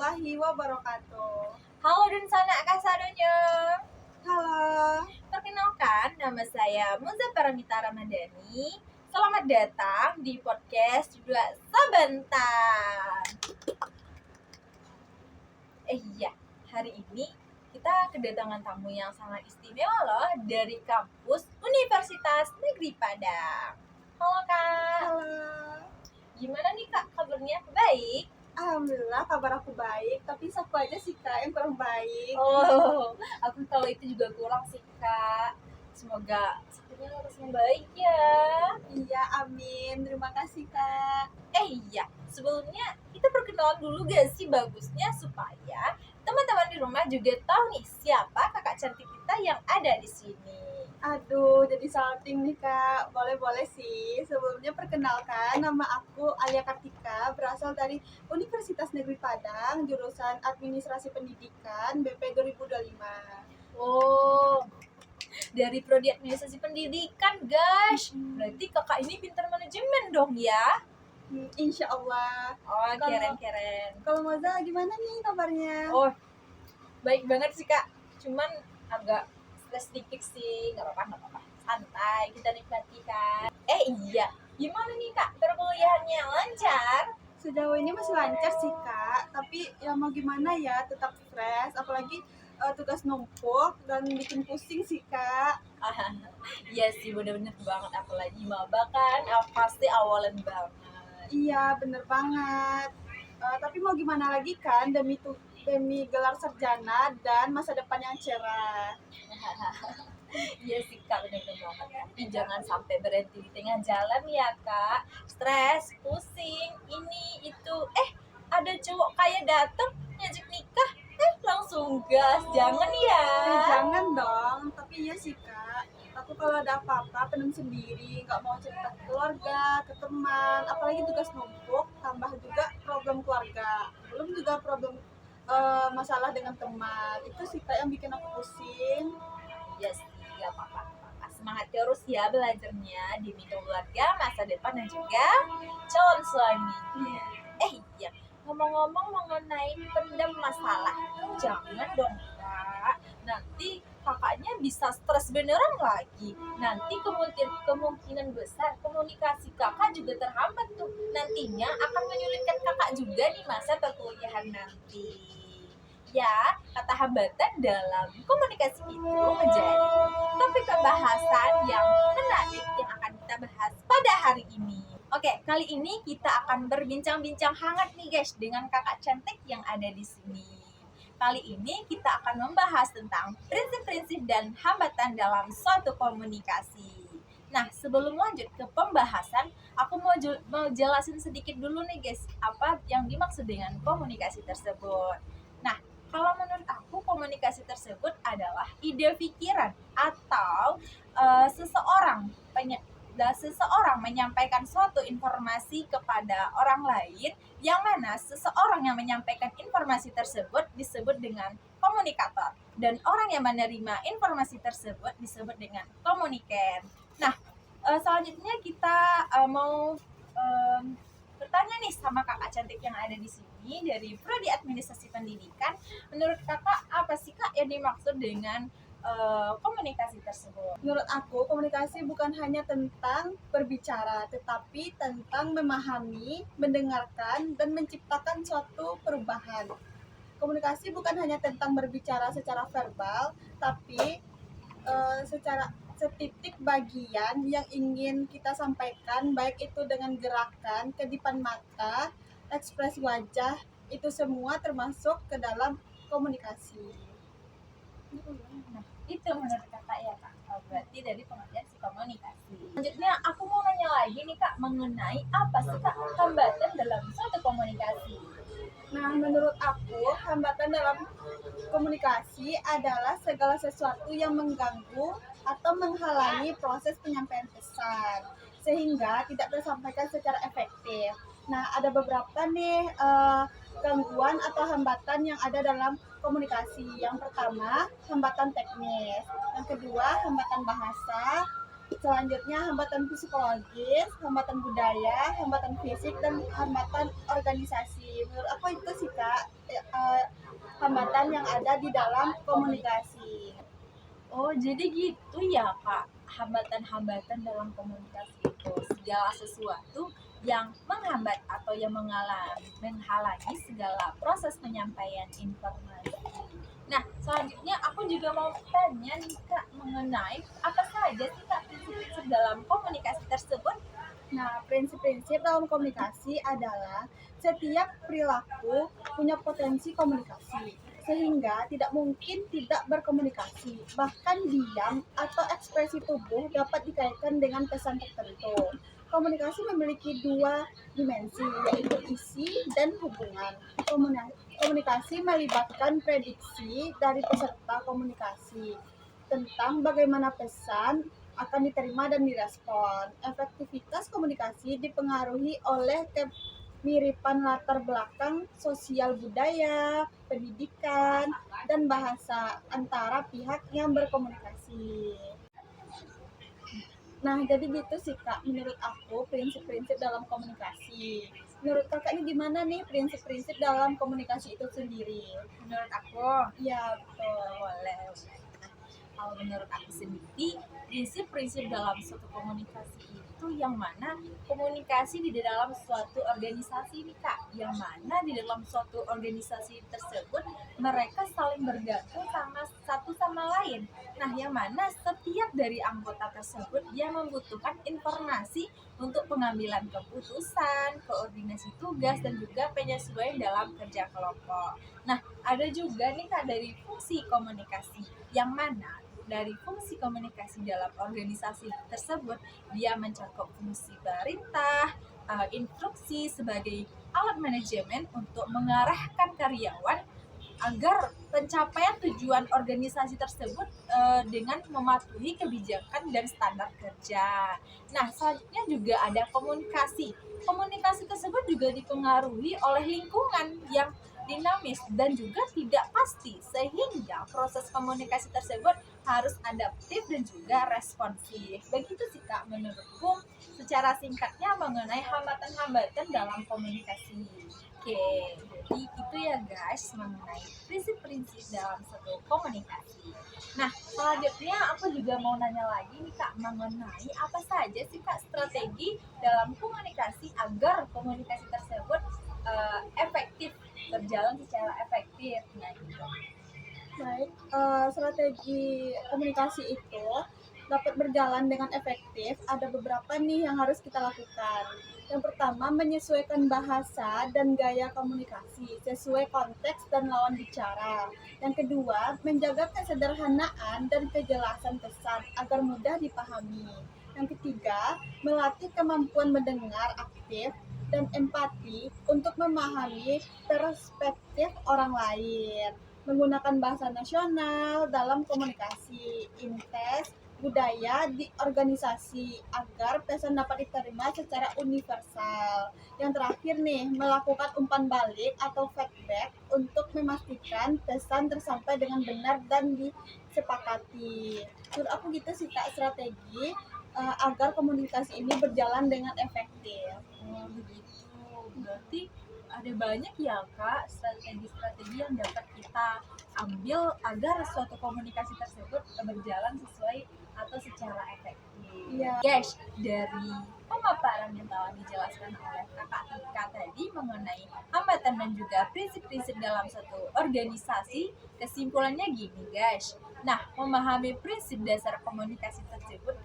warahmatullahi wabarakatuh. Halo dan sana kasadonya. Halo. Perkenalkan, nama saya Muza Paramita Ramadhani. Selamat datang di podcast juga Sebentar. Iya, hari ini kita kedatangan tamu yang sangat istimewa loh dari kampus Universitas Negeri Padang. Halo Kak. Halo. Gimana nih Kak kabarnya? Baik? Alhamdulillah kabar aku baik, tapi aku aja sih Kak yang kurang baik. Oh, aku kalau itu juga kurang sih Kak. Semoga sakitnya lekas membaik ya. Iya, amin. Terima kasih Kak. Iya, sebelumnya kita perkenalan dulu gak sih bagusnya supaya teman-teman di rumah juga tahu nih siapa kakak cantik kita yang ada di sini. Aduh, jadi salting nih Kak. Boleh-boleh sih. Sebelumnya perkenalkan, nama aku Alia Kartika, berasal dari Universitas Negeri Padang, jurusan Administrasi Pendidikan, BP 2025. Oh, dari Prodi Administrasi Pendidikan guys. Berarti kakak ini pintar manajemen dong ya. Insya Allah. Oh, keren-keren. Kalau Moza gimana nih kabarnya? Oh, baik banget sih kak. Cuman agak stres dikit sih. Gak apa-apa. Santai, kita nikmati kan. Iya, gimana nih kak? Perkuliahannya lancar? Sejauh ini masih lancar sih Kak, tapi ya mau gimana ya, tetap stres, apalagi tugas numpuk dan bikin pusing sih Kak. Iya sih, bener-bener banget. Apalagi maba kan, pasti awalan banget. Iya bener banget. Tapi mau gimana lagi kan, demi gelar sarjana dan masa depan yang cerah. Iya sih kak, bener-bener banget. Tapi jangan sampai berhenti di tengah jalan ya kak. Stres, pusing, ini itu. Ada cowok kayak dateng ngajak nikah, langsung gas. Jangan ya. Jangan dong, tapi iya sih Kak. Aku kalau ada apa-apa pendem sendiri, nggak mau cerita ke keluarga, ke teman, apalagi tugas numpuk, tambah juga problem keluarga, belum juga problem masalah dengan teman. Itu sih Kak yang bikin aku pusing. Iya sih, gak apa-apa. Semangat terus ya belajarnya demi keluarga, masa depan dan juga calon suaminya. Iya, ngomong-ngomong mengenai pendam masalah, jangan dong kak. Nanti kakaknya bisa stres beneran lagi. Nanti kemungkinan besar komunikasi kakak juga terhambat tuh. Nantinya akan menyulitkan kakak juga di masa perkuliahan nanti. Ya, kata hambatan dalam komunikasi itu menjadi topik pembahasan yang menarik yang akan kita bahas pada hari ini. Oke, kali ini kita akan berbincang-bincang hangat nih guys dengan kakak cantik yang ada di sini. Kali ini kita akan membahas tentang prinsip-prinsip dan hambatan dalam suatu komunikasi. Nah, sebelum lanjut ke pembahasan, aku mau jelasin sedikit dulu nih guys, apa yang dimaksud dengan komunikasi tersebut. Nah, kalau menurut aku komunikasi tersebut adalah ide pikiran atau seseorang menyampaikan suatu informasi kepada orang lain, yang mana seseorang yang menyampaikan informasi tersebut disebut dengan komunikator dan orang yang menerima informasi tersebut disebut dengan komunikan. Nah, selanjutnya kita mau bertanya nih sama kakak cantik yang ada di sini dari Prodi Administrasi Pendidikan. Menurut kakak apa sih kak yang dimaksud dengan komunikasi tersebut? Menurut aku, komunikasi bukan hanya tentang berbicara, tetapi tentang memahami, mendengarkan, dan menciptakan suatu perubahan. Komunikasi bukan hanya tentang berbicara secara verbal, tapi secara setitik bagian yang ingin kita sampaikan, baik itu dengan gerakan, kedipan mata, ekspresi wajah, itu semua termasuk ke dalam komunikasi. Nah, itu menurut kakak ya kak. Berarti dari pengertian si komunikasi. Selanjutnya aku mau nanya lagi nih kak mengenai apa sih kak hambatan dalam suatu komunikasi? Nah, menurut aku, hambatan dalam komunikasi adalah segala sesuatu yang mengganggu atau menghalangi proses penyampaian pesan, sehingga tidak tersampaikan secara efektif. Nah, ada beberapa nih gangguan atau hambatan yang ada dalam komunikasi. Yang pertama, hambatan teknis. Yang kedua, hambatan bahasa. Selanjutnya, hambatan psikologis, hambatan budaya, hambatan fisik, dan hambatan organisasi. Menurut aku itu sih Kak, hambatan yang ada di dalam komunikasi. Oh, jadi gitu ya, Kak. Hambatan-hambatan dalam komunikasi itu segala sesuatu yang menghambat atau yang menghalangi segala proses penyampaian informasi. Nah, selanjutnya aku juga mau tanya nih, Kak, mengenai apa saja sih, Kak, prinsip-prinsip dalam komunikasi tersebut? Nah, prinsip-prinsip dalam komunikasi adalah setiap perilaku punya potensi komunikasi, sehingga tidak mungkin tidak berkomunikasi. Bahkan diam atau ekspresi tubuh dapat dikaitkan dengan pesan tertentu. Komunikasi memiliki dua dimensi, yaitu isi dan hubungan. Komunikasi melibatkan prediksi dari peserta komunikasi tentang bagaimana pesan akan diterima dan direspon. Efektivitas komunikasi dipengaruhi oleh kemiripan latar belakang sosial budaya, pendidikan, dan bahasa antara pihak yang berkomunikasi. Nah, jadi gitu sih Kak, menurut aku prinsip-prinsip dalam komunikasi. Menurut Kakak ini gimana nih prinsip-prinsip dalam komunikasi itu sendiri? Menurut aku, Ya, betul. boleh. Kalau menurut aku sendiri, prinsip-prinsip dalam suatu komunikasi itu yang mana komunikasi di dalam suatu organisasi nih, Kak, yang mana di dalam suatu organisasi tersebut mereka saling bergantung sama satu sama lain. Nah, yang mana setiap dari anggota tersebut dia membutuhkan informasi untuk pengambilan keputusan, koordinasi tugas, dan juga penyesuaian dalam kerja kelompok. Nah, ada juga nih, Kak, dari fungsi komunikasi yang mana dari fungsi komunikasi dalam organisasi tersebut dia mencakup fungsi perintah, instruksi sebagai alat manajemen untuk mengarahkan karyawan agar pencapaian tujuan organisasi tersebut dengan mematuhi kebijakan dan standar kerja. Nah, selanjutnya juga ada komunikasi. Komunikasi tersebut juga dipengaruhi oleh lingkungan yang dinamis dan juga tidak pasti, sehingga proses komunikasi tersebut harus adaptif dan juga responsif. Begitu sih Kak menurutku secara singkatnya mengenai hambatan-hambatan dalam komunikasi. Oke, jadi itu ya guys mengenai prinsip-prinsip dalam satu komunikasi. Nah, selanjutnya aku juga mau nanya lagi nih Kak mengenai apa saja sih Kak strategi dalam komunikasi agar komunikasi tersebut efektif, berjalan secara efektif. Nah, gitu. Baik, strategi komunikasi itu dapat berjalan dengan efektif. Ada beberapa nih yang harus kita lakukan. Yang pertama, menyesuaikan bahasa dan gaya komunikasi sesuai konteks dan lawan bicara. Yang kedua, menjaga kesederhanaan dan kejelasan pesan agar mudah dipahami. Yang ketiga, melatih kemampuan mendengar aktif dan empati untuk memahami perspektif orang lain. Menggunakan bahasa nasional dalam komunikasi, intes budaya di organisasi agar pesan dapat diterima secara universal. Yang terakhir nih, melakukan umpan balik atau feedback untuk memastikan pesan tersampai dengan benar dan disepakati. Menurut aku gitu sih Kak strategi agar komunikasi ini berjalan dengan efektif. Oh, begitu. Berarti ada banyak ya Kak strategi-strategi yang dapat kita ambil agar suatu komunikasi tersebut berjalan sesuai atau secara efektif. Iya. Guys, dari pemaparan yang telah dijelaskan oleh Kakak Tika tadi mengenai hambatan dan juga prinsip-prinsip dalam suatu organisasi, kesimpulannya gini guys. Nah, memahami prinsip dasar komunikasi tersebut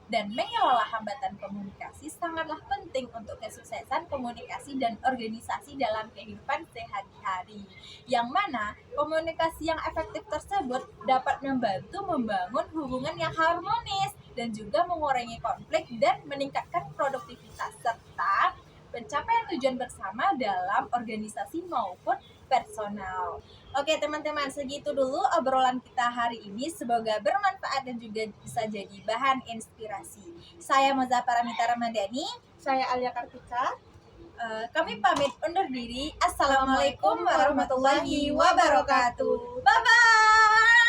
dan mengelola hambatan komunikasi sangatlah penting untuk kesuksesan komunikasi dan organisasi dalam kehidupan sehari-hari. Yang mana komunikasi yang efektif tersebut dapat membantu membangun hubungan yang harmonis dan juga mengurangi konflik dan meningkatkan produktivitas serta pencapaian tujuan bersama dalam organisasi maupun personal. Oke teman-teman, segitu dulu obrolan kita hari ini. Semoga bermanfaat dan juga bisa jadi bahan inspirasi. Saya Moza Paramita Ramadhani. Saya Alia Kartika. Kami pamit undur diri. Assalamualaikum warahmatullahi wabarakatuh. Bye-bye.